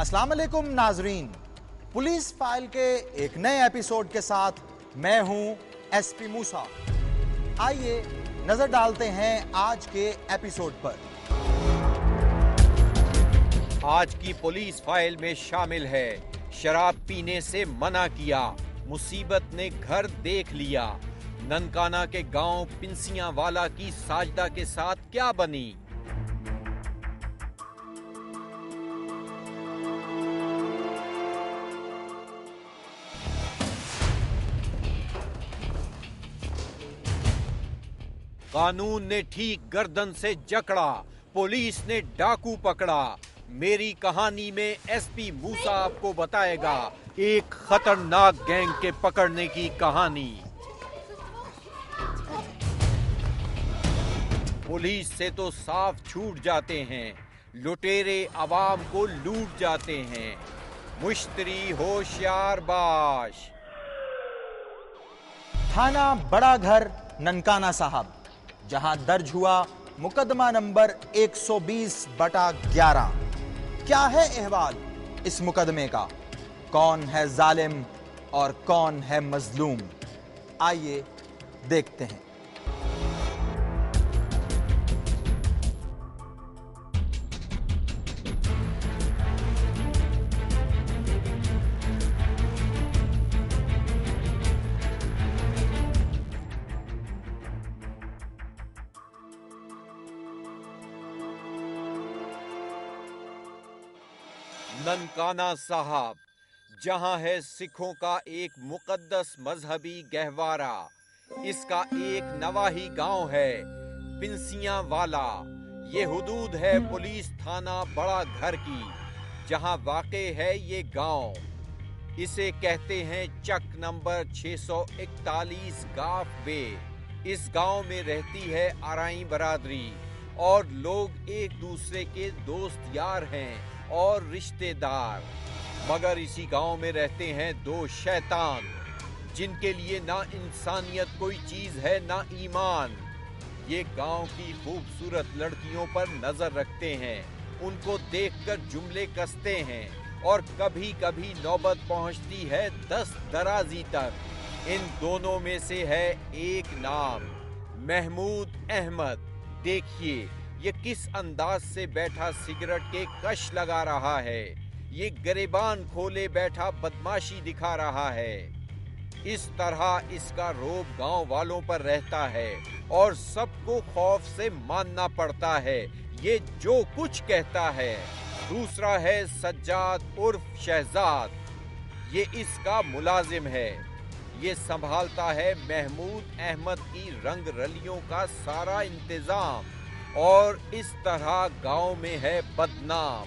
अस्सलाम वालेकुम नाजरीन, पुलिस फाइल के एक नए एपिसोड के साथ मैं हूं एसपी मूसा। आइए नजर डालते हैं आज के एपिसोड पर। आज की पुलिस फाइल में शामिल है शराब पीने से मना किया, मुसीबत ने घर देख लिया। ननकाना के गांव पिंसियां वाला की साजदा के साथ क्या बनी। कानून ने ठीक गर्दन से जकड़ा, पुलिस ने डाकू पकड़ा। मेरी कहानी में एसपी मूसा आपको बताएगा एक खतरनाक गैंग के पकड़ने की कहानी। पुलिस से तो साफ छूट जाते हैं, लुटेरे आवाम को लूट जाते हैं। मुश्तरी होशियार बाश। थाना बड़ा घर ननकाना साहब, जहां दर्ज हुआ मुकदमा नंबर 120/11। क्या है अहवाल इस मुकदमे का, कौन है जालिम और कौन है मजलूम, आइए देखते हैं। ननकाना साहब, जहां है सिखों का एक मुकद्दस मजहबी गहवारा। इसका एक नवाही गांव है पिंसियां वाला। ये हुदूद है पुलिस थाना बड़ा घर की, जहां वाक़े है ये गांव। इसे कहते हैं चक नंबर 641 गाफ बे। इस गांव में रहती है आराई बरादरी और लोग एक दूसरे के दोस्त यार हैं और रिश्तेदार। मगर इसी गांव में रहते हैं दो शैतान, जिनके लिए ना इंसानियत कोई चीज है ना ईमान। ये गांव की खूबसूरत लड़कियों पर नजर रखते हैं, उनको देखकर जुमले कसते हैं और कभी कभी नौबत पहुंचती है 10 दराजी तक। इन दोनों में से है एक नाम, महमूद अहमद। देखिए ये किस अंदाज से बैठा सिगरेट के कश लगा रहा है। ये गिरेबान खोले बैठा बदमाशी दिखा रहा है। इस तरह इसका रोब गांव वालों पर रहता है और सबको खौफ से मानना पड़ता है ये जो कुछ कहता है। दूसरा है सज्जाद उर्फ शहजाद। ये इसका मुलाजिम है। ये संभालता है महमूद अहमद की रंग रलियों का सारा इंतजाम और इस तरह गांव में है बदनाम।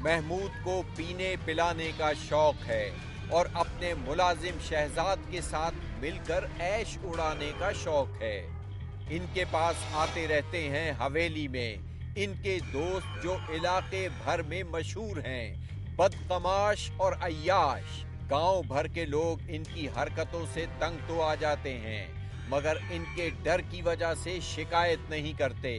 महमूद को पीने पिलाने का शौक है और अपने मुलाजिम शहजाद के साथ मिलकर ऐश उड़ाने का शौक है। इनके पास आते रहते हैं हवेली में इनके दोस्त जो इलाके भर में मशहूर हैं, बदतमाश और अय्याश। गांव भर के लोग इनकी हरकतों से तंग तो आ जाते हैं, मगर इनके डर की वजह से शिकायत नहीं करते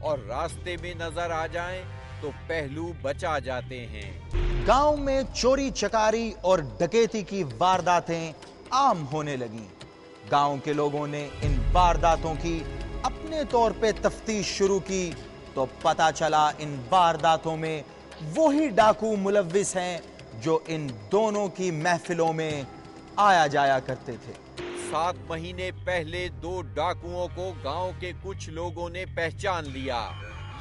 और रास्ते में नजर आ जाएं तो पहलू बचा जाते हैं। गांव में चोरी चकारी और डकैती की वारदातें आम होने लगी। गांव के लोगों ने इन वारदातों की अपने तौर पे तफ्तीश शुरू की तो पता चला इन वारदातों में वही डाकू मुलव्विस हैं जो इन दोनों की महफिलों में आया जाया करते थे। 7 महीने पहले 2 डाकुओं को गांव के कुछ लोगों ने पहचान लिया।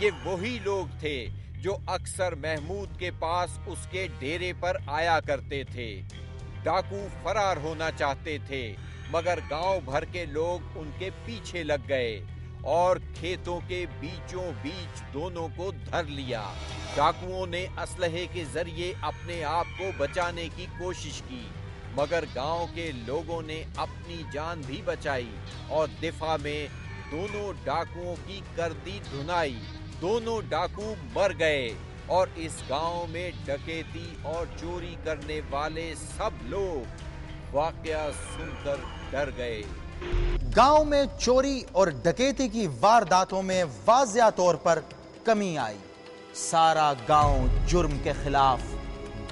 ये वही लोग थे जो अक्सर महमूद के पास उसके डेरे पर आया करते थे। डाकू फरार होना चाहते थे, मगर गांव भर के लोग उनके पीछे लग गए और खेतों के बीचों बीच दोनों को धर लिया। डाकुओं ने असलहे के जरिए अपने आप को बचाने की कोशिश की, मगर गांव के लोगों ने अपनी जान भी बचाई और दिफा में दोनों डाकुओं की कर दी धुनाई। दोनों डाकू मर गए और इस गांव में डकैती और चोरी करने वाले सब लोग वाकया सुनकर डर गए। गांव में चोरी और डकैती की वारदातों में वाज़िया तौर पर कमी आई। सारा गांव जुर्म के खिलाफ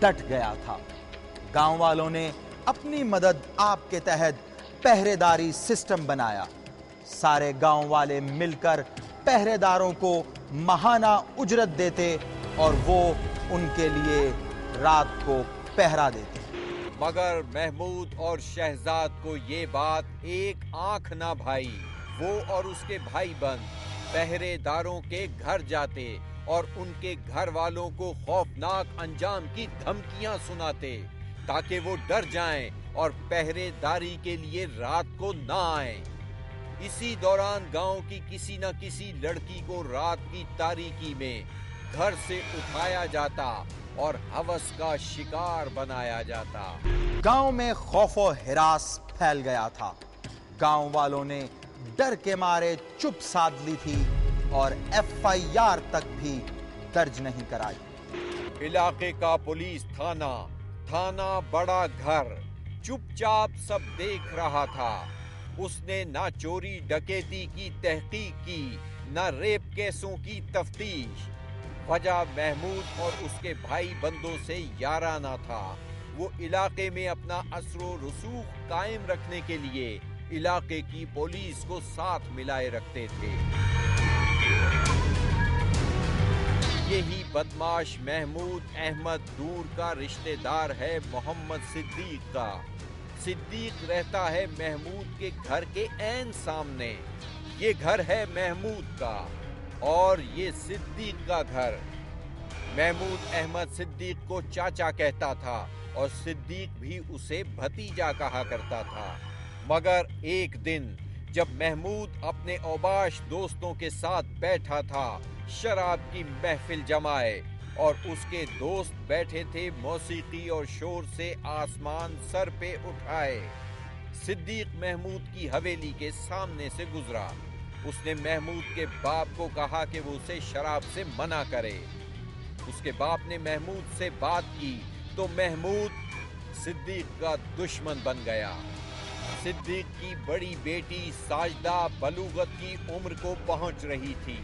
डट गया था। गांव वालों ने अपनी मदद आप के तहत पहरेदारी सिस्टम बनाया। सारे गांव वाले मिलकर पहरेदारों को महाना उजरत देते और वो उनके लिए रात को पहरा देते। मगर महमूद और शहजाद को ये बात एक आंख ना भाई। वो और उसके भाई बंद पहरेदारों के घर जाते और उनके घर वालों को खौफनाक अंजाम की धमकियां सुनाते ताकि वो डर जाएं और पहरेदारी के लिए रात को ना आएं। इसी दौरान गांव की किसी न किसी लड़की को रात की तारीकी में घर से उठाया जाता और हवस का शिकार बनाया जाता। गांव में खौफ और हिरास फैल गया था। गांव वालों ने डर के मारे चुप साध ली थी और FIR तक भी दर्ज नहीं कराई। इलाके का पुलिस थाना बड़ा घर चुपचाप सब देख रहा था। उसने ना चोरी डकैती की तहकीक की, ना रेप केसों की तफ्तीश। वजह महमूद और उसके भाई बंदों से याराना था। वो इलाके में अपना असरो रसूख कायम रखने के लिए इलाके की पुलिस को साथ मिलाए रखते थे। यही बदमाश महमूद अहमद दूर का रिश्तेदार है मोहम्मद सिद्दीक का। सिद्दीक रहता है महमूद के घर के ऐन सामने। ये घर है महमूद का और ये सिद्दीक का घर। महमूद अहमद सिद्दीक को चाचा कहता था और सिद्दीक भी उसे भतीजा कहा करता था। मगर एक दिन जब महमूद अपने औबाश दोस्तों के साथ बैठा था शराब की महफिल जमाए और उसके दोस्त बैठे थे मौसीकी और शोर से आसमान सर पे उठाए, सिद्दीक महमूद की हवेली के सामने से गुजरा। उसने महमूद के बाप को कहा कि वो उसे शराब से मना करे। उसके बाप ने महमूद से बात की तो महमूद सिद्दीक का दुश्मन बन गया। सिद्दीक की बड़ी बेटी साजदा बलूगत की उम्र को पहुंच रही थी।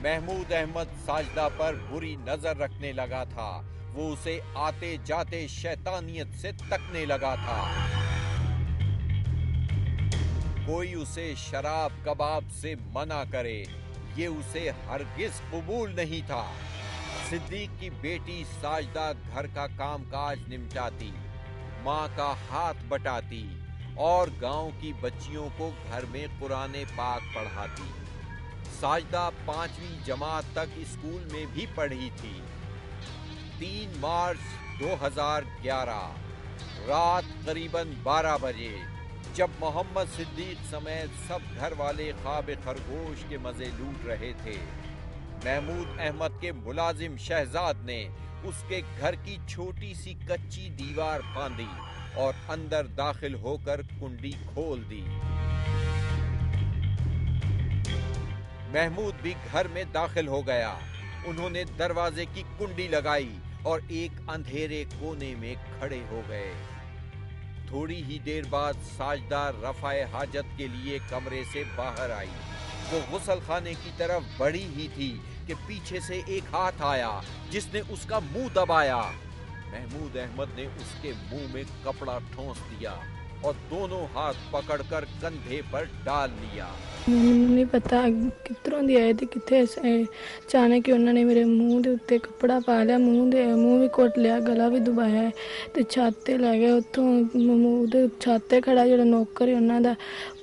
महमूद अहमद साजदा पर बुरी नजर रखने लगा था। वो उसे आते जाते शैतानियत से तकने लगा था। कोई उसे शराब कबाब से मना करे, ये उसे हरगिज कबूल नहीं था। सिद्दीक की बेटी साजदा घर का कामकाज निपटाती, माँ का हाथ बटाती और गांव की बच्चियों को घर में कुराने पाक पढ़ाती। साजदा 5वीं जमात तक स्कूल में भी पढ़ी थी। 3 मार्च 2011 रात करीबन 12 बजे जब मोहम्मद सिद्दीक समेत सब घर वाले ख्वाब खरगोश के मजे लूट रहे थे, महमूद अहमद के मुलाजिम शहजाद ने उसके घर की छोटी सी कच्ची दीवार फांदी और अंदर दाखिल होकर कुंडी खोल दी। महमूद भी घर में दाखिल हो गया। उन्होंने दरवाजे की कुंडी लगाई और एक अंधेरे कोने में खड़े हो गए। थोड़ी ही देर बाद साजदा रफ़ाए हाजत के लिए कमरे से बाहर आई। वो गुसल खाने की तरफ बढ़ी ही थी कि पीछे से एक हाथ आया जिसने उसका मुंह दबाया। महमूद अहमद ने उसके मुंह में कपड़ा ठोंस दिया और दोनों हाथ पकड़कर कंधे पर डाल लिया। ਮੈਨੂੰ ਨਹੀਂ ਪਤਾ ਕਿੱਧਰੋਂ ਦੀ ਆਏ ਤੇ ਕਿੱਥੇ ਅਚਾਨਕ ਉਹਨਾਂ ਨੇ ਮੇਰੇ ਮੂੰਹ ਦੇ ਉੱਤੇ ਕੱਪੜਾ ਪਾ ਲਿਆ, ਮੂੰਹ ਵੀ ਕੁੱਟ ਲਿਆ, ਗਲਾ ਵੀ ਦਬਾਇਆ ਤੇ ਛੱਤ ਤੇ ਲੈ ਗਏ। ਉੱਥੋਂ ਮੂੰਹ ਦੇ ਛੱਤ ਤੇ ਖੜਾ ਜਿਹੜਾ ਨੌਕਰ ਹੈ ਉਹਨਾਂ ਦਾ,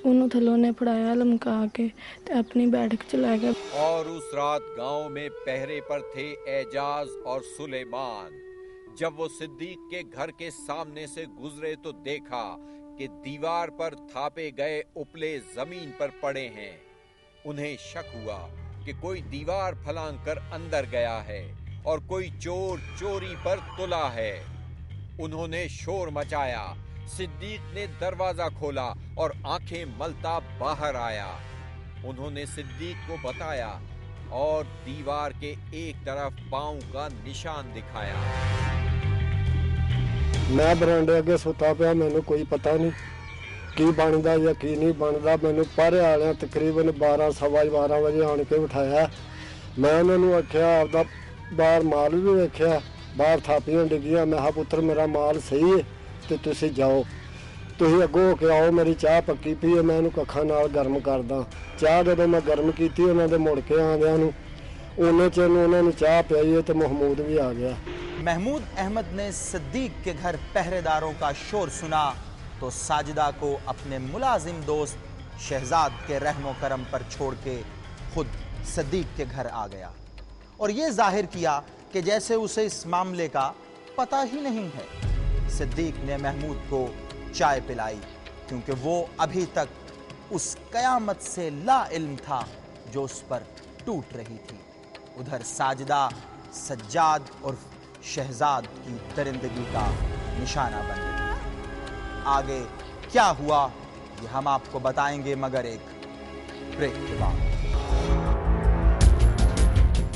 ਉਹਨੂੰ ਥੱਲੋਂ ਨੇ ਫੜਾਇਆ ਲਮਕਾ ਕੇ ਤੇ ਆਪਣੀ बैठक ਚ ਲੈ ਗਿਆ। और उस रात गांव में पहरे पर थे एजाज और सुलेमान। जब वो सिद्दीक के घर के सामने से गुजरे तो देखा कि दीवार पर थापे गए उपले जमीन पर पड़े हैं। उन्हें शक हुआ कि कोई दीवार फलांग कर अंदर गया है और कोई चोर चोरी पर तुला है। उन्होंने शोर मचाया। सिद्दीक ने दरवाजा खोला और आंखें मलता बाहर आया। उन्होंने सिद्दीक को बताया और दीवार के एक तरफ पांव का निशान दिखाया। मैं बरांडे अगे सुता पिया, मैनू कोई पता नहीं की बनता या की नहीं बनता। मैनू पहरे वाले तकरीबन 12-12:15 बजे आन के उठाया। मैं उन्होंने आख्या आपदा बाहर माल भी वेख्या बाहर थापियां डिगियां। मैं कहा पुत्र मेरा माल सही है तो तुसी जाओ, तुसी अगों हो के आओ, मेरी चाह पक्की पी है, मैं इहनूं कखां नाल गर्म करदा। चाह जदों मैं गर्म कीती उन्हां दे मुड़ के आंदिआं नूं उन्ने च उन्हां नूं चाह पियाई है तो महमूद भी आ गया। महमूद अहमद ने सिद्दीक के घर पहरेदारों का शोर सुना तो साजिदा को अपने मुलाजिम दोस्त शहजाद के रहमो करम पर छोड़ के खुद सिद्दीक के घर आ गया और यह जाहिर किया कि जैसे उसे इस मामले का पता ही नहीं है। सिद्दीक ने महमूद को चाय पिलाई क्योंकि वो अभी तक उस कयामत से ला इल्म था जो उस पर टूट रही थी। उधर साजिदा सज्जाद और शहजाद की दरिंदगी का निशाना बन गई। आगे क्या हुआ ये हम आपको बताएंगे, मगर एक ब्रेक के बाद।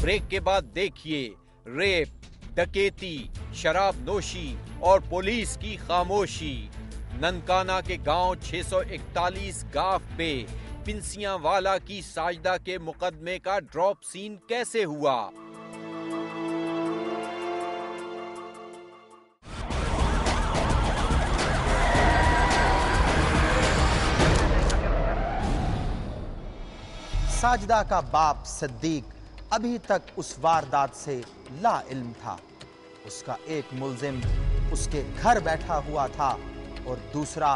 ब्रेक के बाद देखिए रेप, डकैती, शराब नोशी और पुलिस की खामोशी। ननकाना के गांव 641 गांव पे पिंसियां वाला की साजिदा के मुकदमे का ड्रॉप सीन कैसे हुआ? साजिदा का बाप सिद्दीक अभी तक उस वारदात से ला इल्म था। उसका एक मुल्जिम उसके घर बैठा हुआ था और दूसरा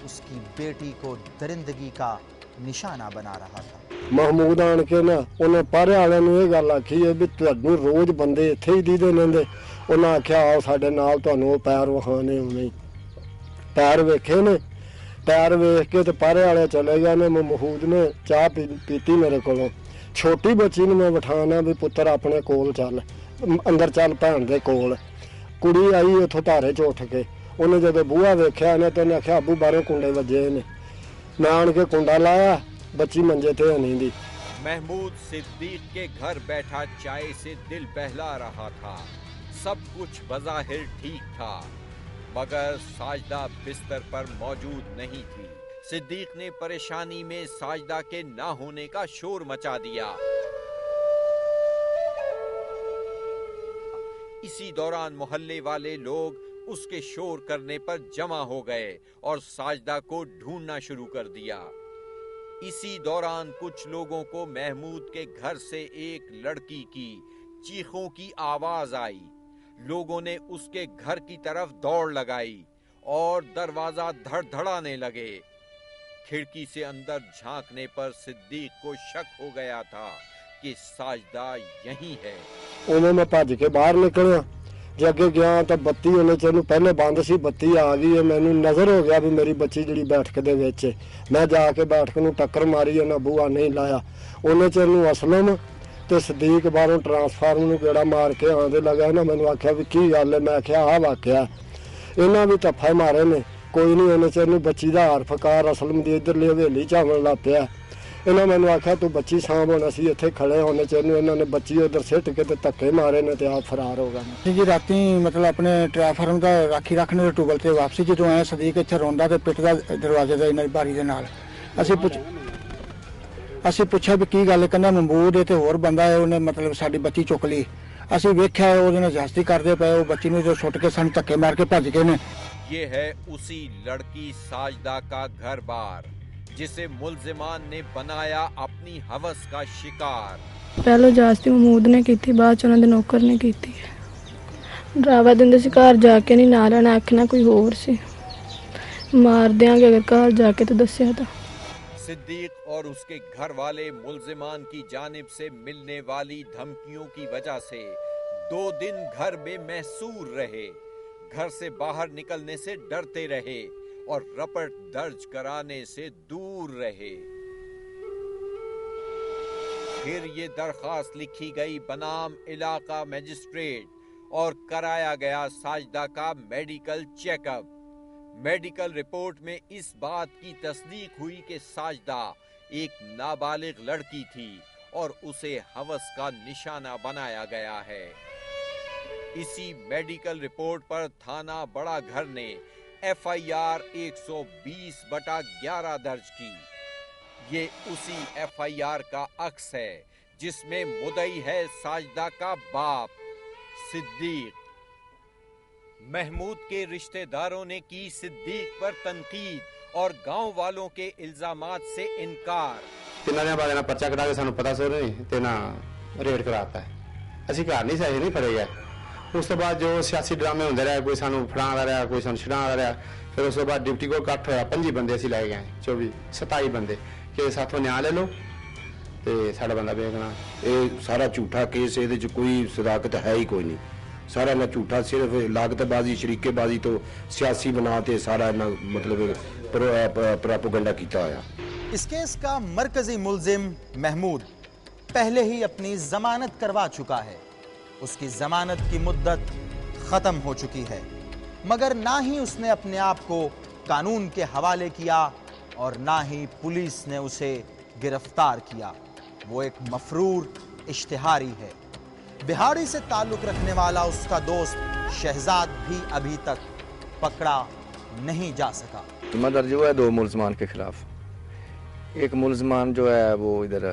उसकी बेटी को दरिंदगी का निशाना बना रहा था। महमूद आन के ना उन्हें पारे वाले नूं ये गल आखी है भी तुहानूं रोज बंदे इत्थे ही दीदे नेंदे। उन्हें आख्या आओ साडे नाल तुहानूं पैर विखाने उन्हें पैर वेखे ने। पैर वेख के तो पारे वाले चले गए ने। महमूद ने चाह पीती मेरे कोलों। छोटी बच्ची ने मैं बिठाना भी पुत्र अपने कोल चल, अंदर चल भैन दे कोल। कुड़ी आई उथों धारे च उठ के, उन्हें जब बूहा वेख्या ने तो उन्हें आख्या अबू बाहरों कुंडे वजे ने। मैं आन के कुंडा लाया, बच्ची मंजे ते नहीं दी। महमूद सिद्दीक के घर बैठा चाय से दिल बहला रहा था। सब कुछ बज़ाहिर ठीक था, मगर साजिदा बिस्तर पर मौजूद नहीं थी। सिद्दीक ने परेशानी में साजिदा के ना होने का शोर मचा दिया। इसी दौरान मोहल्ले वाले लोग उसके शोर करने पर जमा हो गए और साजिदा को ढूंढना शुरू कर दिया। इसी दौरान कुछ लोगों को महमूद के घर से एक लड़की की चीखों की आवाज आई। लोगों ने उसके घर की तरफ दौड़ लगाई और दरवाजा धड़धड़ाने लगे। खिड़की से अंदर झांकने पर सिद्दीक को शक हो गया था कि साजिदा यही है। उन्हें मैं भज के बाहर निकलिया, जगे गया तो बत्ती उन्हें चलू पहले बंद सी, बत्ती आ गई है। मैनू नजर हो गया भी मेरी बच्ची जी बैठक दे विच। मैं जाके बैठक नूं टक्कर मारी, उन्हें बूहा नहीं लाया। उन्हें चलू असलम तो सिद्दीक बाहरों ट्रांसफार्मर नूं गेड़ा मार के आंदे लगा ना। मैनू आख्या भी की गल है? मैं आख्या आ वाकया इन्हां भी तफे मारे ने। कोई नहीं, उन्हें चलू बच्ची का हार फकार असलम दी इधरली हवेली च आवन लग पिया। इन्हें मैनू आख्या तू बच्ची सांभ, होना सी इत्थे खड़े होने चलू। इन्होंने बच्ची उधर सिट के धक्के मारे ने ते आप फरार हो गए जी। राती मतलब अपने ट्रांसफार्मर का राखी रखने ट्यूबल से वापसी जो आए सदीक इत्थे रोंदा ते पिटदा दरवाजे दे इन्हां दी बारी दे नाल। ਅਸੀਂ ਪੁੱਛਿਆ ਵੀ ਕੀ ਗੱਲ, ਕਹਿੰਦਾ ਮਹਿਮੂਦ ਹੈ ਤੇ ਹੋਰ ਬੰਦਾ ਹੈ, ਉਹਨੇ ਮਤਲਬ ਸਾਡੀ ਬੱਚੀ ਚੁੱਕ ਲਈ। ਅਸੀਂ ਵੇਖਿਆ ਉਹਦੇ ਨਾਲ ਜ਼ਾਸਤੀ ਕਰਦੇ ਪਏ, ਉਹ ਬੱਚੀ ਨੂੰ ਜੋ ਸੁੱਟ ਕੇ ਸਾਨੂੰ ਧੱਕੇ ਮਾਰ ਕੇ ਭੱਜ ਗਏ ਨੇ। ये है उसी लड़की साजिदा का घर बार जिसे मुल्जिमान ने बनाया अपनी हवस का शिकार। पहले ਜ਼ਾਸਤੀ ਮਹਿਮੂਦ ਨੇ ਕੀਤੀ, ਬਾਅਦ ਚ ਉਹਨਾਂ ਦੇ ਨੌਕਰ ਨੇ ਕੀਤੀ। ਡਰਾਵਾ ਦਿੰਦੇ ਸੀ ਘਰ ਜਾ ਕੇ ਨਹੀਂ ਨਾਲ ਆਣਾ, ਆਖਣਾ ਕੋਈ ਹੋਰ ਸੀ, ਮਾਰ ਦਿਆਂਗੇ ਅਗਰ ਘਰ ਜਾ ਕੇ तो ਦੱਸਿਆ ਤਾਂ। सिद्दीक और उसके घर वाले मुल्जिमान की जानिब से मिलने वाली धमकियों की वजह से 2 दिन घर में महसूर रहे। घर से बाहर निकलने से डरते रहे और रपट दर्ज कराने से दूर रहे। फिर ये दरखास्त लिखी गई बनाम इलाका मजिस्ट्रेट और कराया गया साजिदा का मेडिकल चेकअप। मेडिकल रिपोर्ट में इस बात की तस्दीक हुई कि साजिदा एक नाबालिग लड़की थी और उसे हवस का निशाना बनाया गया है। इसी मेडिकल रिपोर्ट पर थाना बड़ा घर ने FIR 120/11 दर्ज की। ये उसी FIR का अक्स है जिसमें मुद्दई है साजिदा का बाप सिद्दीक। महमूद के रिश्तेदारों ने की सिद्दीक पर तनकीद और गांव वालों के इल्जामात से इनकार। तिन्हां ने बाद पर्चा कटा के सानू पता सो नहीं ते ना रेड कराता है, ਅਸੀਂ ਘਰ ਨਹੀਂ ਸਹੀ ਨਹੀਂ ਫੜੇ ਗਏ। ਉਸ ਤੋਂ ਬਾਅਦ ਜੋ ਸਿਆਸੀ ਡਰਾਮੇ ਹੁੰਦੇ ਰਹੇ, ਕੋਈ ਸਾਨੂੰ ਫੜਾਉਂਦਾ ਰਿਹਾ, ਕੋਈ ਸਾਨੂੰ ਛਡਾਉਂਦਾ ਰਿਹਾ। ਫਿਰ ਉਸ ਤੋਂ ਬਾਅਦ ਡਿਊਟੀ ਕੋਲ ਇਕੱਠ ਹੋਇਆ, 25 ਬੰਦੇ ਅਸੀਂ ਲੈ ਗਏ, 27 ਬੰਦੇ ਕਿ ਸਾਥੋਂ ਨਿਆਂ ਲੈ ਲਓ ਤੇ ਸਾਡਾ ਬੰਦਾ ਵੇਖਣਾ। ਇਹ ਸਾਰਾ ਝੂਠਾ ਕੇਸ, ਇਹਦੇ 'ਚ ਕੋਈ ਸਦਾਕਤ ਹੈ ਹੀ ਕੋਈ नहीं। सारा ना झूठा, सिर्फ लागतबाजी शरीकेबाजी तो सियासी बना के सारा ना मतलब प्रोपेगेंडा किया होया। इस केस का मरकजी मुल्जिम महमूद पहले ही अपनी जमानत करवा चुका है। उसकी जमानत की मुद्दत खत्म हो चुकी है, मगर ना ही उसने अपने आप को कानून के हवाले किया और ना ही पुलिस ने उसे गिरफ्तार किया। वो एक मफरूर इश्तिहारी है। बिहाड़ी से ताल्लुक रखने वाला उसका दोस्त शहजाद भी अभी तक पकड़ा नहीं जा सका। मुकदमा दर्ज हुआ है 2 मुलजमान के खिलाफ। एक मुलजमान जो है वो इधर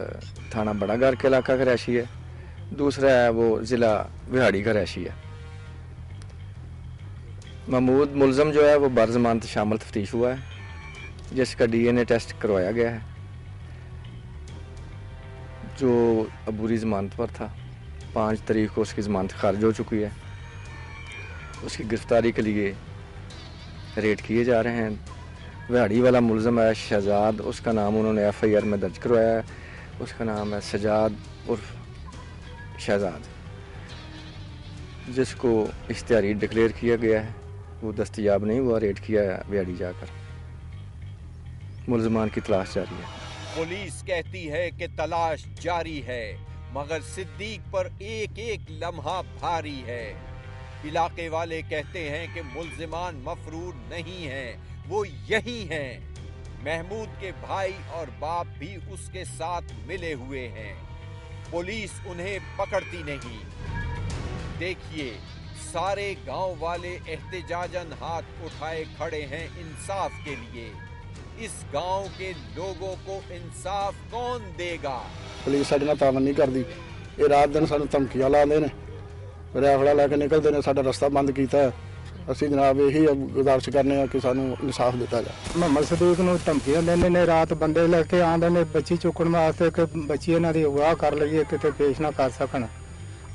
थाना बड़ागर के इलाका का रहशी है, दूसरा है वो ज़िला बिहाड़ी का रहशी है। महमूद मुलजम जो है वो बर ज़मानत शामिल तफ्तीश हुआ है, जिसका DNA टेस्ट करवाया गया है। जो अबूरी ज़मानत पर था, 5 तारीख को उसकी ज़मानत खारिज हो चुकी है। उसकी गिरफ्तारी के लिए रेड किए जा रहे हैं। बिहाड़ी वाला मुलजम है शहजाद, उसका नाम उन्होंने FIR में दर्ज करवाया है। उसका नाम है सजाद उर्फ शहजाद, जिसको इश्तिहारी डिक्लेयर किया गया है। वो दस्तयाब नहीं हुआ, रेड किया है बिहाड़ी जाकर। मुलजमान की तलाश जारी है। पुलिस कहती है कि तलाश जारी है, मगर सिद्दीक पर एक एक लम्हा भारी है। इलाके वाले कहते हैं कि मुल्जिमान मफरूर नहीं हैं, वो यही हैं। महमूद के भाई और बाप भी उसके साथ मिले हुए हैं। पुलिस उन्हें पकड़ती नहीं। देखिए, सारे गांव वाले एहतजाजन हाथ उठाए खड़े हैं इंसाफ के लिए। इस गांव के लोगों को इंसाफ कौन देगा? पुलिस साडे नाल तालमेल नहीं करती। ये रात दिन सानू धमकियां लाते हैं, राइफल लैके निकलते हैं, साडा रस्ता बंद किया है। ਅਸੀਂ जनाब यही गुजारिश करने कि सानू इंसाफ दिता जाए। मोहम्मद सदीक ਨੂੰ ਧਮਕੀਆਂ ਦਿੰਦੇ ਨੇ, ਰਾਤ ਬੰਦੇ ਲੈ ਕੇ ਆਉਂਦੇ ਨੇ ਬੱਚੀ ਚੁੱਕਣ ਵਾਸਤੇ ਕਿ ਬੱਚੀ ਇਹਨਾਂ ਦੀ ਅਗਵਾ ਕਰ ਲਈਏ, ਕਿਤੇ ਪੇਸ਼ ਨਾ ਕਰ ਸਕਣ।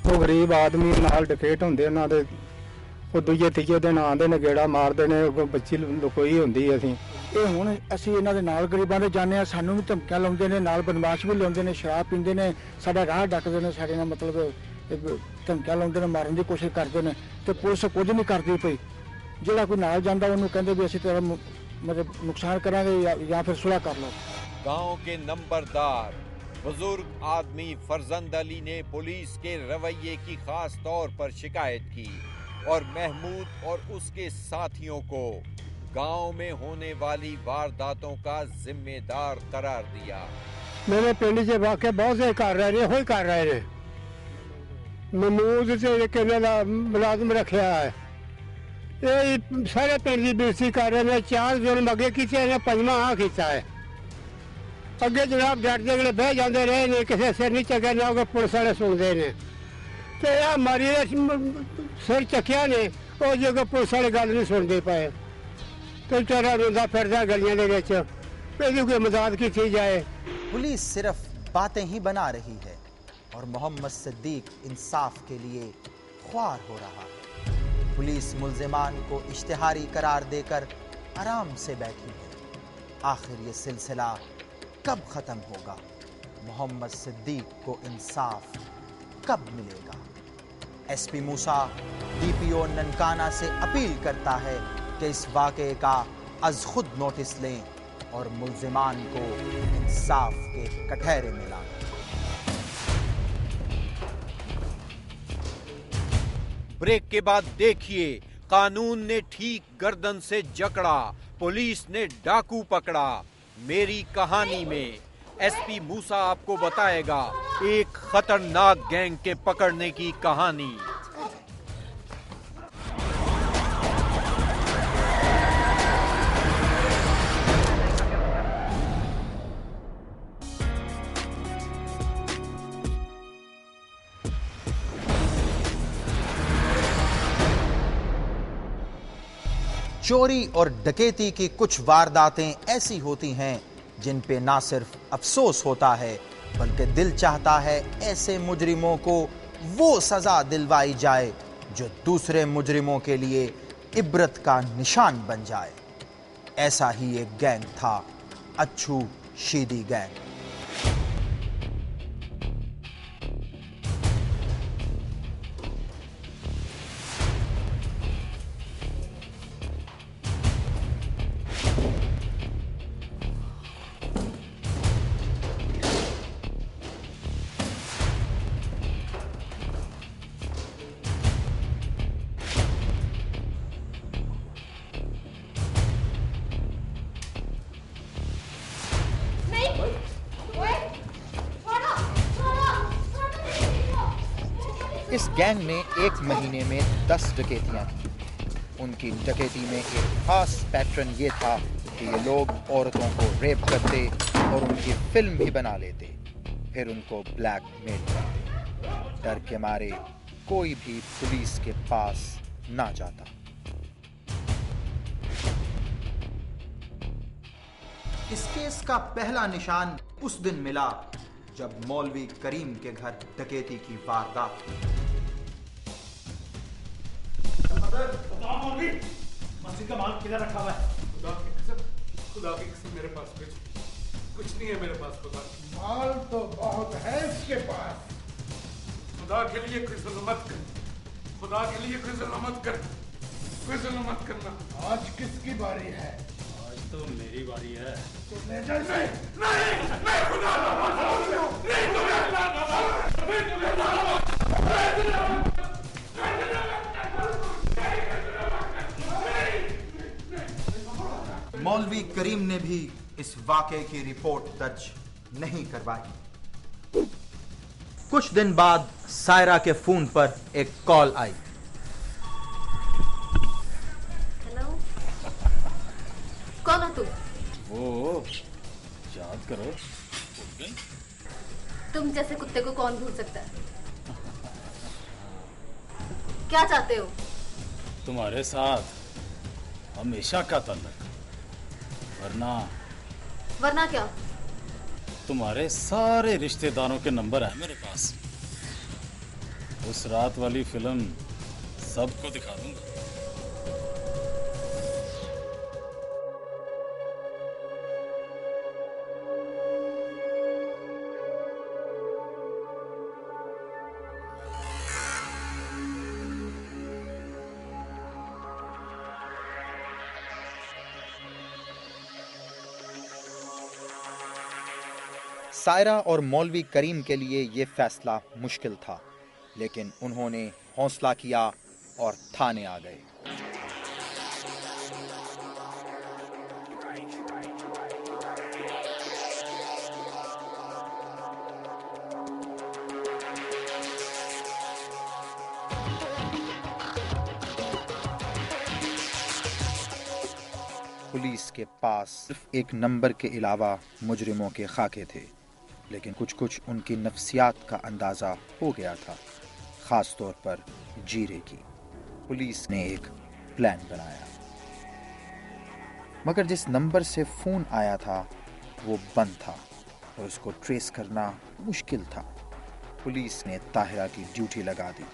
ਉਹ ਗਰੀਬ ਆਦਮੀ ਨਾਲ ਡਿਕੇਟ ਹੁੰਦੇ ਉਹਨਾਂ ਦੇ, ਉਹ ਦੂਜੇ ਤੀਜੇ ਦਿਨ ਆਉਂਦੇ ਨੇ, ਗੇੜਾ ਮਾਰਦੇ ਨੇ, ਬੱਚੀ ਲੁਕੋਈ ਹੁੰਦੀ ਅਸੀਂ। ਇਹ ਹੁਣ ਅਸੀਂ ਇਹਨਾਂ ਦੇ ਨਾਲ ਗਰੀਬਾਂ ਦੇ ਜਾਂਦੇ ਆ, ਸਾਨੂੰ ਵੀ ਧਮਕੀਆਂ ਲਾਉਂਦੇ ਨੇ, ਨਾਲ ਬਦਮਾਸ਼ ਵੀ ਲਾਉਂਦੇ ਨੇ, ਸ਼ਰਾਬ ਪੀਂਦੇ ਨੇ, ਸਾਡਾ ਰਾਹ ਡੱਕਦੇ ਨੇ, ਸਾਡੇ ਨਾਲ ਮਤਲਬ ਧਮਕੀਆਂ ਲਾਉਂਦੇ ਨੇ, ਮਾਰਨ ਦੀ ਕੋਸ਼ਿਸ਼ ਕਰਦੇ ਨੇ ਤੇ ਪੁਲਿਸ ਕੁਝ ਨਹੀਂ ਕਰਦੀ ਪਈ। ਜਿਹੜਾ ਕੋਈ ਨਾਲ ਜਾਂਦਾ ਉਹਨੂੰ ਕਹਿੰਦੇ ਵੀ ਅਸੀਂ ਤੇਰਾ मतलब नुकसान कराएंगे या फिर सुलह कर लो। गांव के नंबरदार बुजुर्ग आदमी फरजंद अली ने पुलिस के रवैये की खास तौर पर शिकायत की और महमूद और उसके साथियों को गांव में होने वाली वारदातों का जिम्मेदार करार दिया। मेरे पिंड से वाकई बहुत से कर रहे हो कर रहे हैं। महमूद से कहने मुलाजिम रखा है, ये सारे पिंड की बेइज्जती कर रहे हैं। 4 जुल्म अगे किए हैं, 5वां आ किया है। अगे जनाब डट के बह जाते रहे ने, किसी सिर नहीं चक्या ना, पुलिस वाले सुनते हैं तो यह मारी सिर चक्या ने, वो जो पुलिस वाले गल नहीं सुनते पाए तो बेचारा रोंदा फिरदा गलियां दे विच, इसदी कोई मदद की जाए। पुलिस सिर्फ बातें ही बना रही है और मोहम्मद सिद्दीक इंसाफ के लिए ख्वार हो रहा है। पुलिस मुल्जिमान को इश्तिहारी करार देकर आराम से बैठी है। आखिर ये सिलसिला कब खत्म होगा? मोहम्मद सिद्दीक को इंसाफ कब मिलेगा? SP मूसा DPO ननकाना से अपील करता है कि इस वाक़े का अज खुद नोटिस लें और मुल्जिमान को इंसाफ के कटहरे में लाएं। ब्रेक के बाद देखिए, कानून ने ठीक गर्दन से जकड़ा, पुलिस ने डाकू पकड़ा। मेरी कहानी में SP मूसा आपको बताएगा एक खतरनाक गैंग के पकड़ने की कहानी। चोरी और डकैती की कुछ वारदातें ऐसी होती हैं जिन पे ना सिर्फ अफसोस होता है बल्कि दिल चाहता है ऐसे मुजरिमों को वो सजा दिलवाई जाए जो दूसरे मुजरिमों के लिए इबरत का निशान बन जाए। ऐसा ही एक गैंग था अच्छू शीदी गैंग। इस गैंग ने एक महीने में 10 डकैतियां की। उनकी डकैती में एक खास पैटर्न ये था कि ये लोग औरतों को रेप करते और उनकी फिल्म भी बना लेते, फिर उनको ब्लैकमेल करते। डर के मारे कोई भी पुलिस के पास ना जाता। इस केस का पहला निशान उस दिन मिला जब मौलवी करीम के घर डकैती की वारदात हुई। मौलवी, मस्जिद का माल किधर रखा हुआ है? खुदा की कसम मेरे पास कुछ नहीं है मेरे पास। खुदा माल तो बहुत है इसके पास। खुदा के लिए कोई जुल्म मत कर, खुदा के लिए कोई जुल्म मत कर, कोई जुल्म मत करना। आज किसकी बारी है? आज तो मेरी बारी है। तो ले जा। नहीं खुदा मौलवी करीम ने भी इस वाकये की रिपोर्ट दर्ज नहीं करवाई। कुछ दिन बाद सायरा के फोन पर एक कॉल आई। हेलो, कौन हो तुम? ओ, याद करो। तुम जैसे कुत्ते को कौन भूल सकता है? क्या चाहते हो? तुम्हारे साथ हमेशा का तल्लक, वरना क्या? तुम्हारे सारे रिश्तेदारों के नंबर है मेरे पास। उस रात वाली फिल्म सबको दिखा दूंगा। सायरा और मौलवी करीम के लिए यह फैसला मुश्किल था, लेकिन उन्होंने हौसला किया और थाने आ गए। पुलिस के पास सिर्फ एक नंबर के अलावा मुजरिमों के खाके थे, लेकिन कुछ उनकी नफ्सियात का अंदाजा हो गया था, खास तौर पर जीरे की। पुलिस ने एक प्लान बनाया, मगर जिस नंबर से फोन आया था वो बंद था और उसको ट्रेस करना मुश्किल था। पुलिस ने ताहिरा की ड्यूटी लगा दी।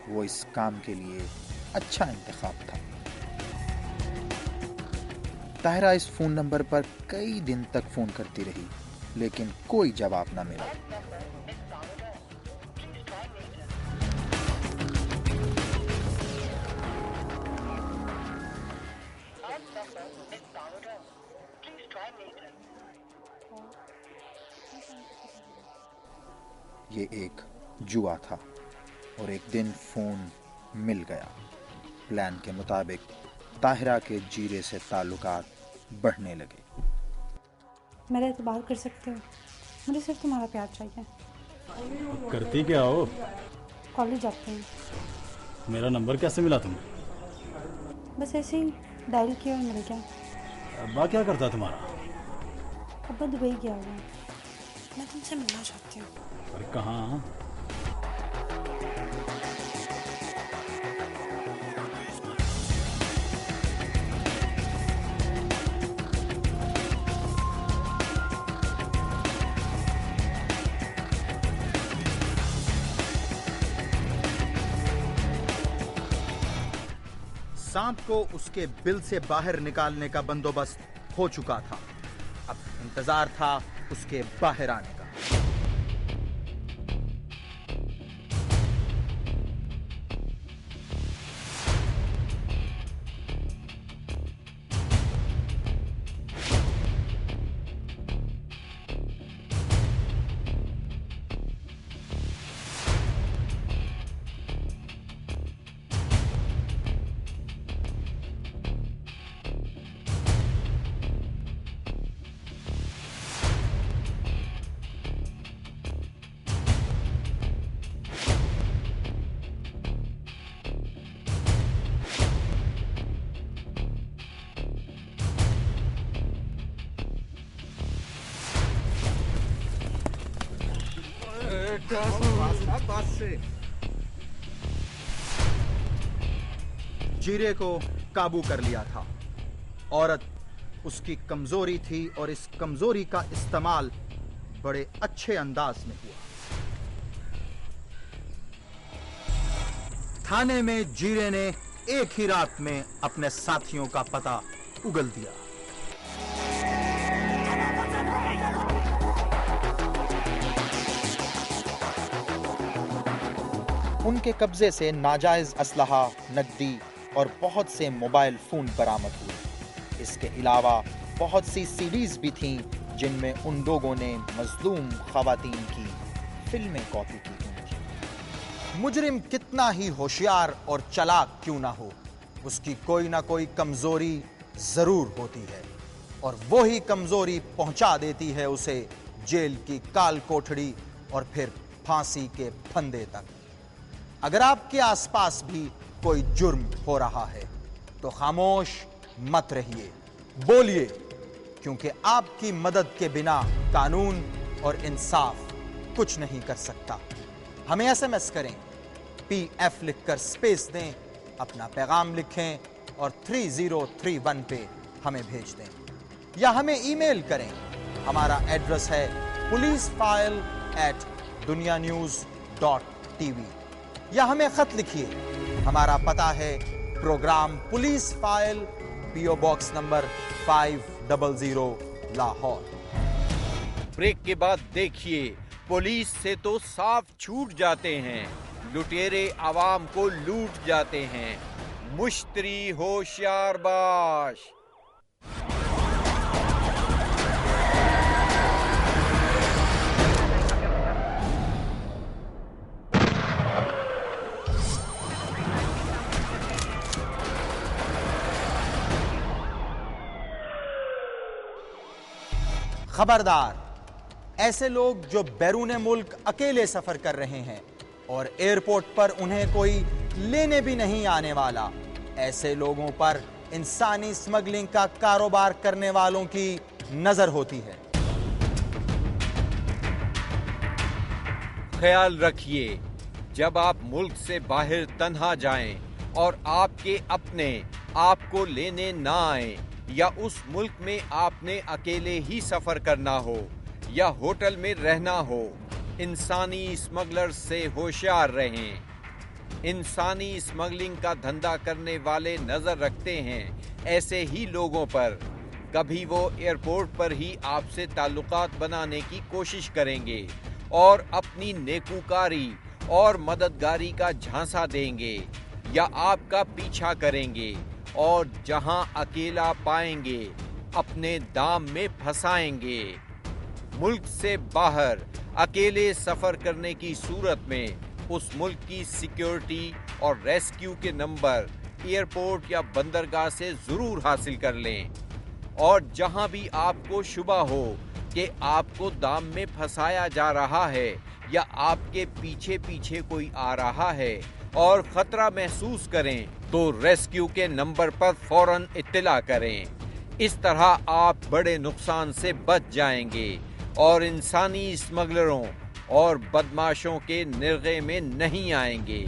वो इस काम के लिए अच्छा इंतखाब था। ताहिरा इस फोन नंबर पर कई दिन तक फोन करती रही, लेकिन कोई जवाब ना मिला। ये एक जुआ था और एक दिन फोन मिल गया। प्लान के मुताबिक ताहिरा के जीरे से ताल्लुकात बढ़ने लगे। मेरा एतबार कर सकते हो, मुझे सिर्फ तुम्हारा प्यार चाहिए। करती क्या हो? कॉलेज जाते हैं। मेरा नंबर कैसे मिला तुम्हें? बस ऐसे ही डायल किया और मिल गया। अब्बा क्या करता तुम्हारा? अब्बा दुबई गया हुआ है। मैं तुमसे मिलना चाहती हूँ। अरे कहाँ? सांप को उसके बिल से बाहर निकालने का बंदोबस्त हो चुका था। अब इंतजार था उसके बाहर आने का। जीरे को काबू कर लिया था। औरत उसकी कमजोरी थी और इस कमजोरी का इस्तेमाल बड़े अच्छे अंदाज में हुआ। थाने में जीरे ने एक ही रात में अपने साथियों का पता उगल दिया। उनके कब्जे से नाजायज असलहा, नकदी और बहुत से मोबाइल फोन बरामद हुए। इसके अलावा बहुत सी सीडीज भी थीं जिनमें उन लोगों ने मजलूम खवातीन की फिल्में कॉपी की थीं। मुजरिम कितना ही होशियार और चालाक क्यों ना हो, उसकी कोई ना कोई कमजोरी जरूर होती है और वो ही कमजोरी पहुंचा देती है उसे जेल की काल कोठड़ी और फिर फांसी के फंदे तक। अगर आपके आसपास भी कोई जुर्म हो रहा है तो खामोश मत रहिए, बोलिए, क्योंकि आपकी मदद के बिना कानून और इंसाफ कुछ नहीं कर सकता। हमें एसएमएस करें, PF लिखकर स्पेस दें, अपना पैगाम लिखें और 3031 पे हमें भेज दें या हमें ईमेल करें। हमारा एड्रेस है policeFile@dunianews.tv या हमें खत लिखिए। हमारा पता है program police file, PO box number 500 Lahore. Break के बाद देखिए, पुलिस से तो साफ छूट जाते हैं, लुटेरे आवाम को लूट जाते हैं। मुश्तरी होशियार बाश। खबरदार, ऐसे लोग जो बैरूने मुल्क अकेले सफर कर रहे हैं और एयरपोर्ट पर उन्हें कोई लेने भी नहीं आने वाला, ऐसे लोगों पर इंसानी स्मगलिंग का कारोबार करने वालों की नजर होती है। ख्याल रखिए, जब आप मुल्क से बाहर तन्हा जाएं और आपके अपने आपको लेने ना आए या उस मुल्क में आपने अकेले ही सफर करना हो या होटल में रहना हो, इंसानी स्मगलर से होशियार रहें। इंसानी स्मगलिंग का धंधा करने वाले नजर रखते हैं ऐसे ही लोगों पर। कभी वो एयरपोर्ट पर ही आपसे ताल्लुकात बनाने की कोशिश करेंगे और अपनी नेकूकारी और मददगारी का झांसा देंगे या आपका पीछा करेंगे और जहां अकेला पाएंगे अपने दाम में फंसाएंगे। मुल्क से बाहर अकेले सफर करने की सूरत में उस मुल्क की सिक्योरिटी और रेस्क्यू के नंबर एयरपोर्ट या बंदरगाह से जरूर हासिल कर लें। और जहां भी आपको शुबा हो कि आपको दाम में फंसाया जा रहा है या आपके पीछे पीछे कोई आ रहा है और खतरा महसूस करें तो रेस्क्यू के नंबर पर फौरन इत्तला करें। इस तरह आप बड़े नुकसान से बच जाएंगे और इंसानी स्मगलरों और बदमाशों के निर्गे में नहीं आएंगे।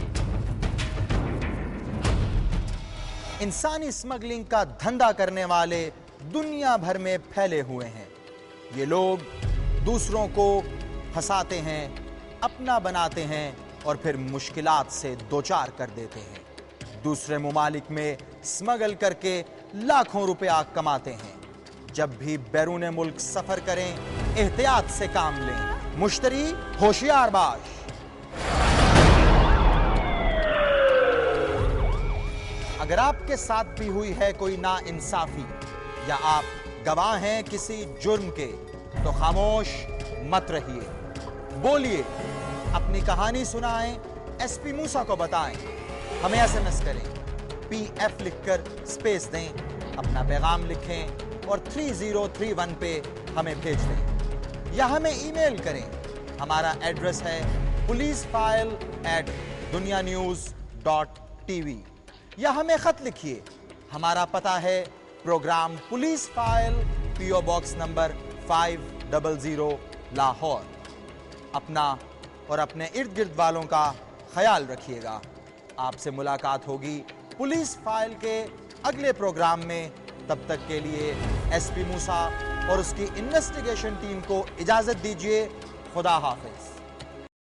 इंसानी स्मगलिंग का धंधा करने वाले दुनिया भर में फैले हुए हैं। ये लोग दूसरों को फंसाते हैं, अपना बनाते हैं और फिर मुश्किलात से दो चार कर देते हैं। दूसरे मुमालिक में स्मगल करके लाखों रुपया कमाते हैं। जब भी बैरून मुल्क सफर करें, एहतियात से काम लें। मुश्तरी होशियार बाश। अगर आपके साथ भी हुई है कोई नाइंसाफी या आप गवाह हैं किसी जुर्म के, तो खामोश मत रहिए, बोलिए, अपनी कहानी सुनाएं, एसपी मूसा को बताएं, हमें एसएमएस करें, पीएफ लिखकर स्पेस दें, अपना पैगाम लिखें और 3031 पे हमें भेज दें या हमें ईमेल करें। हमारा एड्रेस है policeFile@dunianews.tv या हमें खत लिखिए। हमारा पता है program police file, PO box number 500 Lahore. अपना और अपने इर्द गिर्द वालों का ख्याल रखिएगा। आपसे मुलाकात होगी पुलिस फाइल के अगले प्रोग्राम में। तब तक के लिए एसपी मूसा और उसकी इन्वेस्टिगेशन टीम को इजाजत दीजिए। खुदा हाफिज।